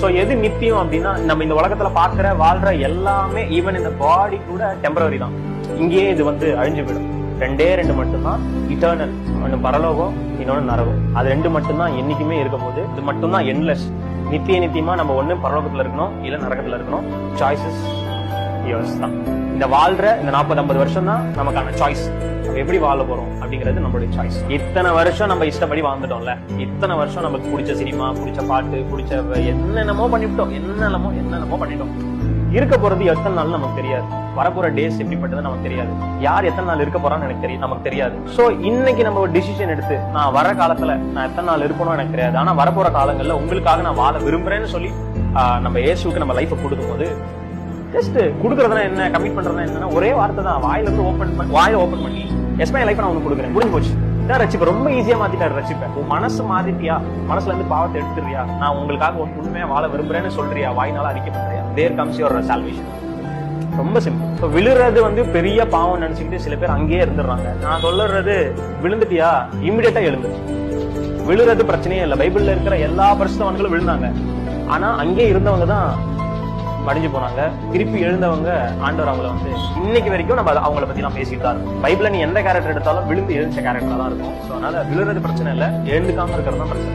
So எது நித்தியம் அப்படின்னா நம்ம இந்த உலகத்துல பாக்குற வாழ்ற எல்லாமே ஈவன் இந்த பாடி கூட டெம்பரரி தான். இங்கேயே இது வந்து அழிஞ்சு போயிடும். ரெண்டே ரெண்டு மட்டும்தான் இட்டர்னல். ஒன்னு பரலோகம், இன்னொன்னு நரகம். அது ரெண்டு மட்டும்தான் என்னைக்குமே இருக்க போது. இது மட்டும்தான் என்லெஸ். நித்தியமா நம்ம ஒண்ணு பரலோகத்துல இருக்கணும், இல்ல நரகத்துல இருக்கணும். சாய்ஸஸ் யோர்ஸ் தான். இந்த வாழ்ற இந்த 40-50 வருஷம் தான் நமக்கான சாய்ஸ். நம்ம எப்படி வாழ போறோம் அப்படிங்கிறது நம்மளுடைய சாய்ஸ். இத்தனை வருஷம் நம்ம இஷ்டப்படி வாழ்ந்துட்டோம்ல, இத்தனை வருஷம் நமக்கு பிடிச்ச சினிமா, பிடிச்ச பாட்டு, பிடிச்ச என்னென்னமோ பண்ணிவிட்டோம், என்னென்னமோ பண்ணிட்டோம். இருக்க போறது எத்தனை நாள் நமக்கு தெரியாது. வரப்போற டேஸ் எப்படிப்பட்டது நமக்கு தெரியாது. யார் எத்தனை நாள் இருக்க போறான்னு எனக்கு தெரியும், நமக்கு தெரியாது. சோ இன்னைக்கு நம்ம ஒரு டிசிஷன் எடுத்து நான் வர காலத்துல நான் எத்தனை நாள் இருக்கணும் எனக்கு தெரியாது, ஆனா வரப்போற காலங்கள்ல உங்களுக்காக நான் வாழ விரும்புறேன்னு சொல்லி நம்ம இயேசுவுக்கு நம்ம லைஃபை கொடுக்கும் போது ஜஸ்ட் குடுக்கறதுனா என்ன, கமிட் பண்றதுனா என்னன்னா ஒரே வார்த்தை தான். வாயில ஓபன் பண்ணி எஸ்மை லைஃப் நான் உனக்கு கொடுக்குறேன், முடிஞ்சு போச்சு. இதான் ரட்சிப்பை. ரொம்ப ஈஸியா மாத்திட்டாரு ரட்சிப்பை. உன் மனசு மாத்திட்டியா, மனசுல இருந்து பாவத்தை எடுத்துறியா, நான் உங்களுக்காக உண்மையா வாழ விரும்புறேன்னு சொல்றியா, வாய்னால அறிக்கை பண்றியா, தேர் கம்ஸ் யுவர் சால்வேஷன். ரொம்ப சிம்பிள். விழுறது வந்து பெரிய பாவம் நினைச்சுக்கிட்டு சில பேர் அங்கேயே இருந்துடுறாங்க. நான் சொல்லுறது, விழுந்துட்டியா இமிடியேட்டா எழுந்து. விழுறது பிரச்சனையே இல்லை. பைபிள்ல இருக்கிற எல்லா பரிசுத்தவான்களும் விழுந்தாங்க. ஆனா அங்கே இருந்தவங்க தான் மடிஞ்சு போனாங்க. திருப்பி எழுந்தவங்க ஆண்டவர் அவங்கள வந்து இன்னைக்கு வரைக்கும் நம்ம அவங்கள பத்தி நான் பேசிட்டு தான் இருக்கோம். பைபிள்ல நீ எந்த கேரக்டர் எடுத்தாலும் விழுந்து எழுந்த கேரக்டரா தான் இருக்கும். சோ அதனால விழுறது பிரச்சனை இல்லை, எழுந்துக்காம இருக்கிறது தான் பிரச்சனை.